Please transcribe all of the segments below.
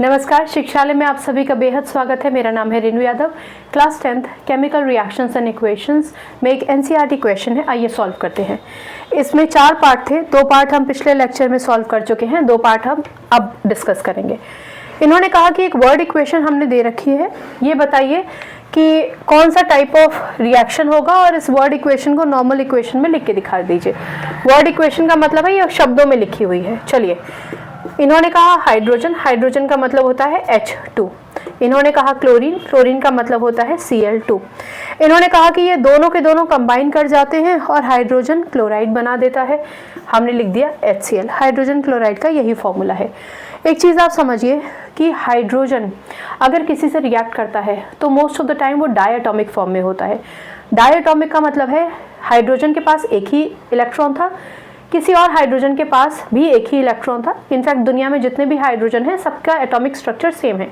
नमस्कार, शिक्षालय में आप सभी का बेहद स्वागत है। मेरा नाम है Renu Yadav. Class 10th chemical reactions and equations में एक एनसीईआरटी क्वेश्चन है, आइए सॉल्व करते हैं। इसमें 4 पार्ट थे, 2 पार्ट हम पिछले लेक्चर में सॉल्व कर चुके हैं, 2 पार्ट हम अब डिस्कस करेंगे। इन्होंने कहा कि एक वर्ड इक्वेशन हमने दे रखी है, ये बताइए कि कौन सा टाइप ऑफ रिएक्शन होगा और इस वर्ड इक्वेशन को नॉर्मल इक्वेशन में लिख के दिखा दीजिए। वर्ड इक्वेशन का मतलब है ये शब्दों में लिखी हुई है। चलिए, इन्होंने कहा हाइड्रोजन, हाइड्रोजन का मतलब होता है H2। इन्होंने कहा क्लोरीन, क्लोरीन का मतलब होता है Cl2। इन्होंने कहा कि ये दोनों के दोनों कंबाइन कर जाते हैं और हाइड्रोजन क्लोराइड बना देता है। हमने लिख दिया HCl। हाइड्रोजन क्लोराइड का यही फॉर्मूला है। एक चीज़ आप समझिए कि हाइड्रोजन अगर किसी से रिएक्ट करता है तो मोस्ट ऑफ द टाइम वो डायटॉमिक फॉर्म में होता है। डायटॉमिक का मतलब है हाइड्रोजन के पास एक ही इलेक्ट्रॉन था, किसी और हाइड्रोजन के पास भी एक ही इलेक्ट्रॉन था। इनफैक्ट दुनिया में जितने भी हाइड्रोजन हैं सबका एटॉमिक स्ट्रक्चर सेम है।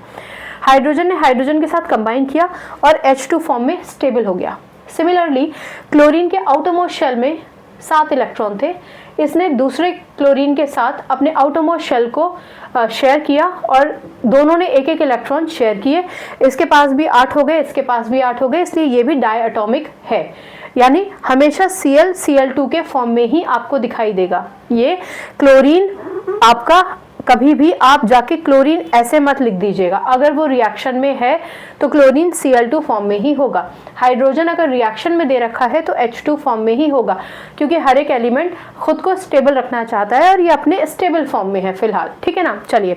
हाइड्रोजन ने हाइड्रोजन के साथ कंबाइन किया और H2 फॉर्म में स्टेबल हो गया। सिमिलरली क्लोरीन के आउटरमोस्ट शेल में 7 इलेक्ट्रॉन थे। इसने दूसरे क्लोरीन के साथ अपने आउटरमोस्ट शेल को शेयर किया और दोनों ने एक एक इलेक्ट्रॉन शेयर किए। इसके पास भी 8 हो गए, इसके पास भी 8 हो गए, इसलिए ये भी डायटॉमिक है। यानी हमेशा Cl Cl2 के फॉर्म में ही आपको दिखाई देगा। ये क्लोरीन आपका कभी भी आप जाके क्लोरीन ऐसे मत लिख दीजिएगा। अगर वो रिएक्शन में है तो क्लोरीन Cl2 फॉर्म में ही होगा। हाइड्रोजन अगर रिएक्शन में दे रखा है तो H2 फॉर्म में ही होगा, क्योंकि हर एक एलिमेंट खुद को स्टेबल रखना चाहता है और ये अपने स्टेबल फॉर्म में है फिलहाल। ठीक है ना। चलिए,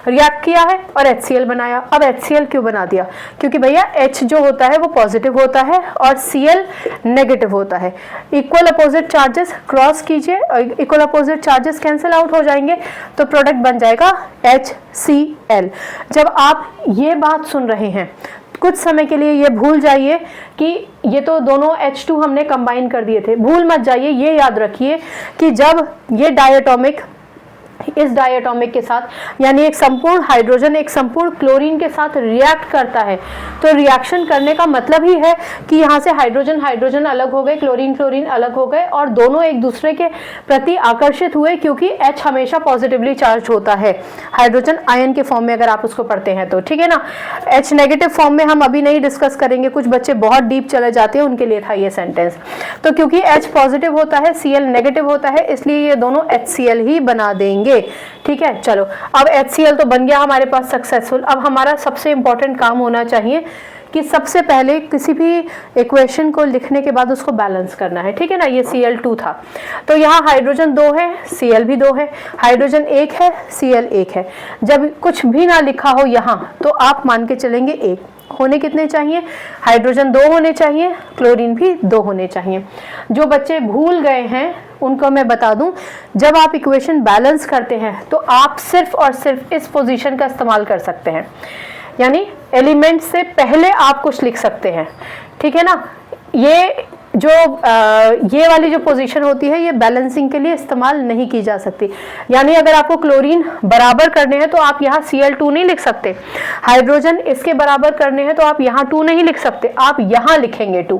रिएक्ट किया है और HCl बनाया। अब HCl क्यों बना दिया? क्योंकि भैया H जो होता है वो पॉजिटिव होता है और Cl नेगेटिव होता है। इक्वल अपोजिट चार्जेस क्रॉस कीजिए, equal opposite charges cancel out हो जाएंगे तो प्रोडक्ट बन जाएगा HCl। जब आप ये बात सुन रहे हैं कुछ समय के लिए ये भूल जाइए कि ये तो दोनों H2 हमने कंबाइन कर दिए थे। भूल मत जाइए, ये याद रखिए कि जब ये डायटॉमिक इस डायटॉमिक के साथ यानी एक संपूर्ण हाइड्रोजन एक संपूर्ण क्लोरीन के साथ रिएक्ट करता है तो रिएक्शन करने का मतलब ही है कि यहाँ से हाइड्रोजन हाइड्रोजन अलग हो गए, क्लोरीन क्लोरीन अलग हो गए और दोनों एक दूसरे के प्रति आकर्षित हुए, क्योंकि H हमेशा पॉजिटिवली चार्ज होता है हाइड्रोजन आयन के फॉर्म में अगर आप उसको पढ़ते हैं तो। ठीक है ना। H नेगेटिव फॉर्म में हम अभी नहीं डिस्कस करेंगे, कुछ बच्चे बहुत डीप चले जाते हैं, उनके लिए था ये सेंटेंस। तो क्योंकि H पॉजिटिव होता है, Cl नेगेटिव होता है, इसलिए ये दोनों HCl ही बना देंगे। ठीक है। चलो, अब HCl तो बन गया हमारे पास सक्सेसफुल। अब हमारा सबसे इंपॉर्टेंट काम होना चाहिए कि सबसे पहले किसी भी इक्वेशन को लिखने के बाद उसको बैलेंस करना है। ठीक है ना। ये Cl2 था तो यहाँ हाइड्रोजन 2 है, Cl भी 2 है, हाइड्रोजन 1 है, Cl 1 है। जब कुछ भी ना लिखा हो यहाँ तो आप मान के चलेंगे 1 होने कितने चाहिए? हाइड्रोजन 2 होने चाहिए, क्लोरीन भी 2 होने चाहिए। जो बच्चे भूल गए हैं उनको मैं बता दूं, जब आप इक्वेशन बैलेंस करते हैं तो आप सिर्फ और सिर्फ इस पोजीशन का इस्तेमाल कर सकते हैं, यानी एलिमेंट से पहले आप कुछ लिख सकते हैं। ठीक है ना। ये वाली जो पोजीशन होती है ये बैलेंसिंग के लिए इस्तेमाल नहीं की जा सकती। यानी अगर आपको क्लोरीन बराबर करने हैं तो आप यहाँ Cl2 नहीं लिख सकते, हाइड्रोजन इसके बराबर करने हैं तो आप यहाँ 2 नहीं लिख सकते, आप यहाँ लिखेंगे 2,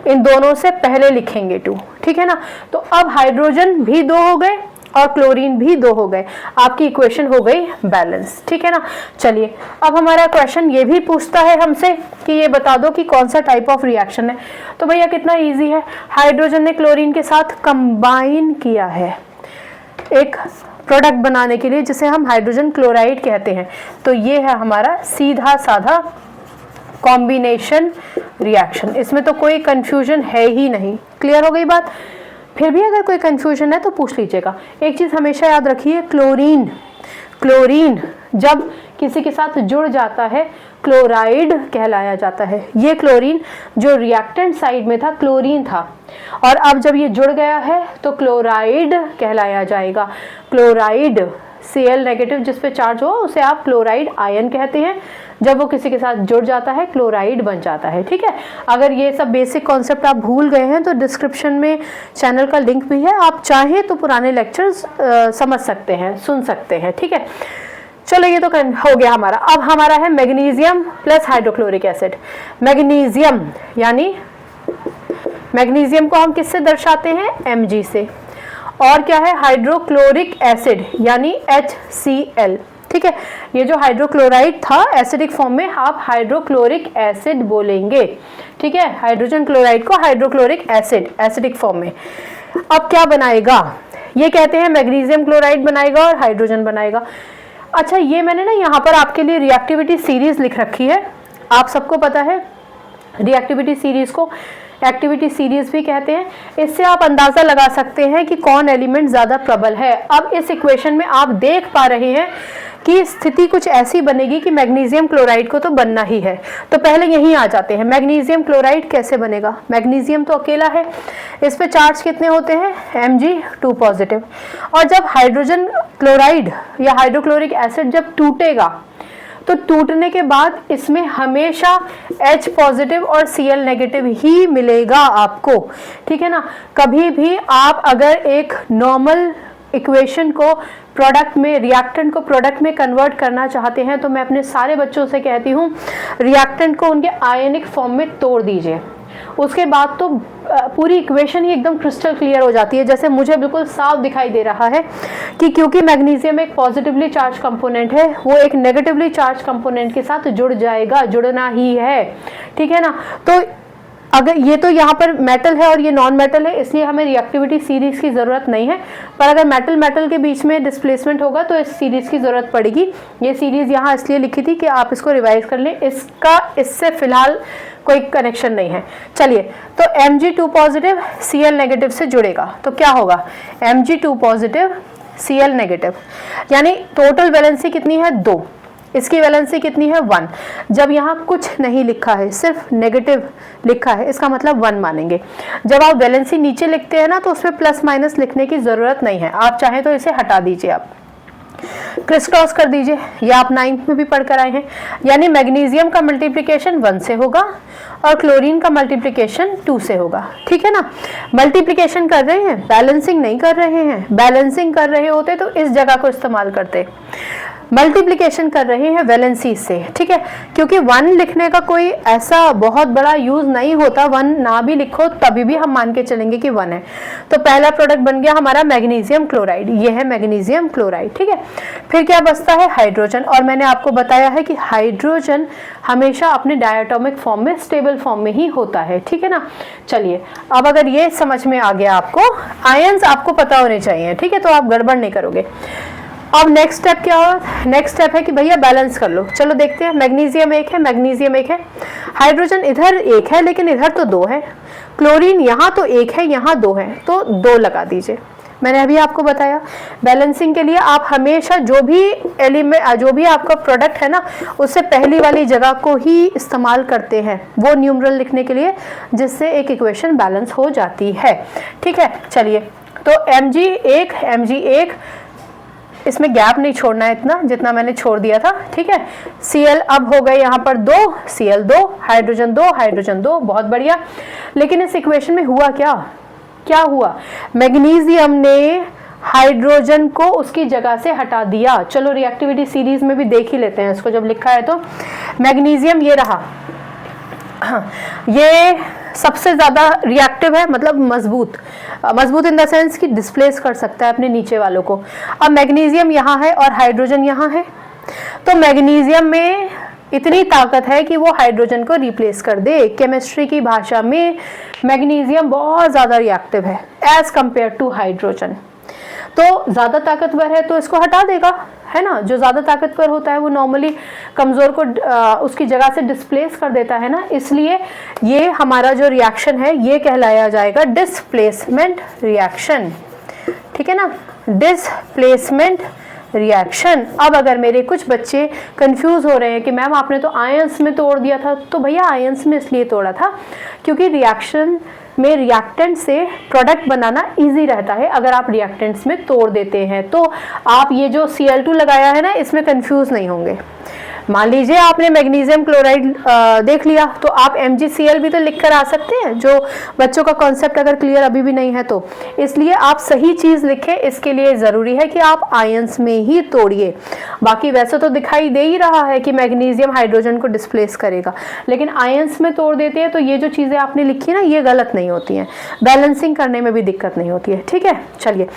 इन दोनों से पहले लिखेंगे 2। ठीक है ना। तो अब हाइड्रोजन भी 2 हो गए और क्लोरीन भी 2 हो गए, आपकी इक्वेशन हो गई बैलेंस। ठीक है ना। चलिए, अब हमारा क्वेश्चन ये भी पूछता है हमसे कि ये बता दो कि कौन सा टाइप ऑफ रिएक्शन है। तो भैया कितना इजी है, हाइड्रोजन ने क्लोरीन के साथ कंबाइन किया है एक प्रोडक्ट बनाने के लिए जिसे हम हाइड्रोजन क्लोराइड कहते हैं। तो ये है हमारा सीधा साधा कॉम्बिनेशन रिएक्शन, इसमें तो कोई कंफ्यूजन है ही नहीं। क्लियर हो गई बात? फिर भी अगर कोई कंफ्यूजन है तो पूछ लीजिएगा। एक चीज़ हमेशा याद रखिए, क्लोरीन जब किसी के साथ जुड़ जाता है क्लोराइड कहलाया जाता है। ये क्लोरीन जो रिएक्टेंट साइड में था क्लोरीन था और अब जब ये जुड़ गया है तो क्लोराइड कहलाया जाएगा। क्लोराइड Cl नेगेटिव जिस पे चार्ज हो उसे आप क्लोराइड आयन कहते हैं। जब वो किसी के साथ जुड़ जाता है क्लोराइड बन जाता है। ठीक है। अगर ये सब बेसिक कॉन्सेप्ट आप भूल गए हैं तो डिस्क्रिप्शन में चैनल का लिंक भी है, आप चाहें तो पुराने लेक्चर्स समझ सकते हैं, सुन सकते हैं। ठीक है। चलो, ये तो हो गया हमारा। अब हमारा है magnesium plus hydrochloric acid. Magnesium यानी मैग्नीशियम को हम किससे दर्शाते हैं? Mg से। और क्या है? हाइड्रोक्लोरिक एसिड यानी HCl। ठीक है। ये जो हाइड्रोक्लोराइड था एसिडिक फॉर्म में आप हाइड्रोक्लोरिक एसिड बोलेंगे, ठीक है। हाइड्रोजन क्लोराइड को हाइड्रोक्लोरिक एसिड, एसिडिक फॉर्म में। अब क्या बनाएगा, ये कहते हैं मैग्नीशियम क्लोराइड बनाएगा और हाइड्रोजन बनाएगा। अच्छा, ये मैंने ना यहाँ पर आपके लिए रिएक्टिविटी सीरीज लिख रखी है। आप सबको पता है रिएक्टिविटी सीरीज को एक्टिविटी सीरीज भी कहते हैं। इससे आप अंदाजा लगा सकते हैं कि कौन एलिमेंट ज्यादा प्रबल है। अब इस इक्वेशन में आप देख पा रहे हैं कि स्थिति कुछ ऐसी बनेगी कि मैग्नीशियम क्लोराइड को तो बनना ही है। तो पहले यहीं आ जाते हैं, मैग्नीशियम क्लोराइड कैसे बनेगा। मैग्नीशियम तो अकेला है, इस पे चार्ज कितने होते हैं, Mg2 पॉजिटिव। और जब हाइड्रोजन क्लोराइड या हाइड्रोक्लोरिक एसिड जब टूटेगा तो टूटने के बाद इसमें हमेशा H पॉजिटिव और Cl नेगेटिव ही मिलेगा आपको, ठीक है ना। कभी भी आप अगर एक नॉर्मल इक्वेशन को प्रोडक्ट में, रिएक्टेंट को प्रोडक्ट में कन्वर्ट करना चाहते हैं तो मैं अपने सारे बच्चों से कहती हूँ रिएक्टेंट को उनके आयनिक फॉर्म में तोड़ दीजिए। उसके बाद तो पूरी इक्वेशन ही एकदम क्रिस्टल क्लियर हो जाती है। जैसे मुझे बिल्कुल साफ दिखाई दे रहा है कि क्योंकि मैग्नीशियम एक पॉजिटिवली चार्ज कंपोनेंट है, वो एक नेगेटिवली चार्ज कंपोनेंट के साथ जुड़ जाएगा, जुड़ना ही है, ठीक है ना। तो अगर ये तो यहाँ पर मेटल है और ये नॉन मेटल है, इसलिए हमें रिएक्टिविटी सीरीज की ज़रूरत नहीं है। पर अगर मेटल मेटल के बीच में डिस्प्लेसमेंट होगा तो इस सीरीज की ज़रूरत पड़ेगी। ये सीरीज यहाँ इसलिए लिखी थी कि आप इसको रिवाइज कर लें, इसका इससे फिलहाल कोई कनेक्शन नहीं है। चलिए, तो Mg2 पॉजिटिव Cl नेगेटिव से जुड़ेगा तो क्या होगा, Mg2 पॉजिटिव Cl नेगेटिव, यानी टोटल वैलेंसी कितनी है 2, इसकी वैलेंसी कितनी है 1। जब यहाँ कुछ नहीं लिखा है, सिर्फ नेगेटिव लिखा है, इसका मतलब 1 मानेंगे। जब आप वैलेंसी नीचे लिखते हैं ना तो उसमें प्लस माइनस लिखने की जरूरत नहीं है, आप चाहें तो इसे हटा दीजिए, आप क्रिस क्रॉस कर दीजिए। ये आप 9th में भी पढ़कर आए हैं। यानी मैग्नीशियम का मल्टीप्लिकेशन 1 से होगा और क्लोरीन का मल्टीप्लिकेशन 2 से होगा, ठीक है ना। मल्टीप्लिकेशन कर रहे हैं, बैलेंसिंग नहीं कर रहे हैं। बैलेंसिंग कर रहे होते तो इस जगह को इस्तेमाल करते। मल्टीप्लिकेशन कर रहे हैं वैलेंसी से, ठीक है, क्योंकि 1 लिखने का कोई ऐसा बहुत बड़ा यूज नहीं होता। 1 ना भी लिखो तभी भी हम मान के चलेंगे कि 1 है। तो पहला प्रोडक्ट बन गया हमारा मैग्नीशियम क्लोराइड, ये है मैग्नीशियम क्लोराइड, ठीक है। फिर क्या बचता है, हाइड्रोजन। और मैंने आपको बताया है कि हाइड्रोजन हमेशा अपने डायटोमिक फॉर्म में, स्टेबल फॉर्म में ही होता है, ठीक है ना। चलिए, अब अगर ये समझ में आ गया आपको, आयंस आपको पता होने चाहिए, ठीक है, तो आप गड़बड़ नहीं करोगे। अब नेक्स्ट स्टेप क्या हो, नेक्स्ट स्टेप है कि भैया बैलेंस कर लो। चलो देखते हैं, मैग्नीशियम 1 है, मैग्नीशियम 1 है, हाइड्रोजन इधर 1 है लेकिन इधर तो 2 है, क्लोरीन यहाँ तो 1 है, यहाँ 2 है, तो 2 लगा दीजिए। मैंने अभी आपको बताया बैलेंसिंग के लिए आप हमेशा जो भी एलिमेंट, जो भी आपका प्रोडक्ट है ना, उससे पहली वाली जगह को ही इस्तेमाल करते हैं वो न्यूमरल लिखने के लिए, जिससे एक इक्वेशन बैलेंस हो जाती है, ठीक है। चलिए, तो Mg1 इसमें गैप नहीं छोड़ना है इतना जितना मैंने छोड़ दिया था, ठीक है। Cl अब हो गए यहाँ पर 2, Cl 2, हाइड्रोजन 2, हाइड्रोजन 2, बहुत बढ़िया। लेकिन इस इक्वेशन में हुआ क्या हुआ, मैग्नीशियम ने हाइड्रोजन को उसकी जगह से हटा दिया। चलो रिएक्टिविटी सीरीज में भी देख ही लेते हैं इसको, जब लिखा है तो मैग्नीशियम ये रहा, ये सबसे ज्यादा रिएक्टिव है, मतलब मजबूत इन द सेंस कि डिस्प्लेस कर सकता है अपने नीचे वालों को। अब मैग्नीशियम यहाँ है और हाइड्रोजन यहाँ है, तो मैग्नीशियम में इतनी ताकत है कि वो हाइड्रोजन को रिप्लेस कर दे। केमिस्ट्री की भाषा में मैग्नीशियम बहुत ज्यादा रिएक्टिव है एज कंपेयर टू हाइड्रोजन। तो ज्यादा ताकतवर है तो इसको हटा देगा, है ना। जो ज्यादा ताकतवर होता है वो नॉर्मली कमजोर को उसकी जगह से डिस्प्लेस कर देता है ना, इसलिए ये हमारा जो रिएक्शन है ये कहलाया जाएगा डिस्प्लेसमेंट रिएक्शन, ठीक है ना, डिस्प्लेसमेंट रिएक्शन। अब अगर मेरे कुछ बच्चे कंफ्यूज हो रहे हैं कि मैम आपने तो आयंस में तोड़ दिया था, तो भैया आयंस में इसलिए तोड़ा था क्योंकि रिएक्शन में रिएक्टेंट से प्रोडक्ट बनाना इजी रहता है। अगर आप रिएक्टेंट्स में तोड़ देते हैं तो आप ये जो Cl2 लगाया है ना, इसमें कंफ्यूज नहीं होंगे। मान लीजिए आपने मैग्नीशियम क्लोराइड देख लिया, तो आप MgCl भी तो लिखकर आ सकते हैं, जो बच्चों का कॉन्सेप्ट अगर क्लियर अभी भी नहीं है तो। इसलिए आप सही चीज लिखें, इसके लिए जरूरी है कि आप आयंस में ही तोड़िए। बाकी वैसे तो दिखाई दे ही रहा है कि मैग्नीशियम हाइड्रोजन को डिस्प्लेस करेगा, लेकिन आयंस में तोड़ देते हैं तो ये जो चीजें आपने लिखी है ना, ये गलत नहीं होती हैं, बैलेंसिंग करने में भी दिक्कत नहीं होती है। ठीक है, चलिए,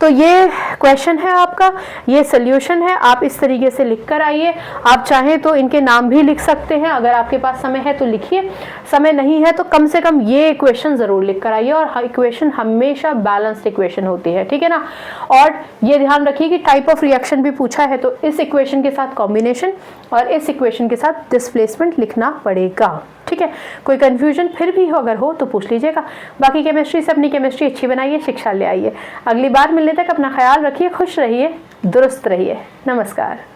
तो ये क्वेश्चन है आपका, ये सोल्यूशन है, आप इस तरीके से लिख कर आइए। आप चाहें तो इनके नाम भी लिख सकते हैं, अगर आपके पास समय है तो लिखिए, समय नहीं है तो कम से कम ये इक्वेशन जरूर लिख कर आइए। और इक्वेशन हमेशा बैलेंस्ड इक्वेशन होती है, ठीक है ना। और ये ध्यान रखिए कि टाइप ऑफ रिएक्शन भी पूछा है, तो इस इक्वेशन के साथ कॉम्बिनेशन और इस इक्वेशन के साथ डिस्प्लेसमेंट लिखना पड़ेगा। ठीक है, कोई कंफ्यूजन फिर भी हो अगर हो तो पूछ लीजिएगा। बाकी केमिस्ट्री से अपनी केमिस्ट्री अच्छी बनाइए, शिक्षा ले आइए। अगली बार मिलने तक अपना ख्याल रखिए, खुश रहिए, दुरुस्त रहिए। नमस्कार।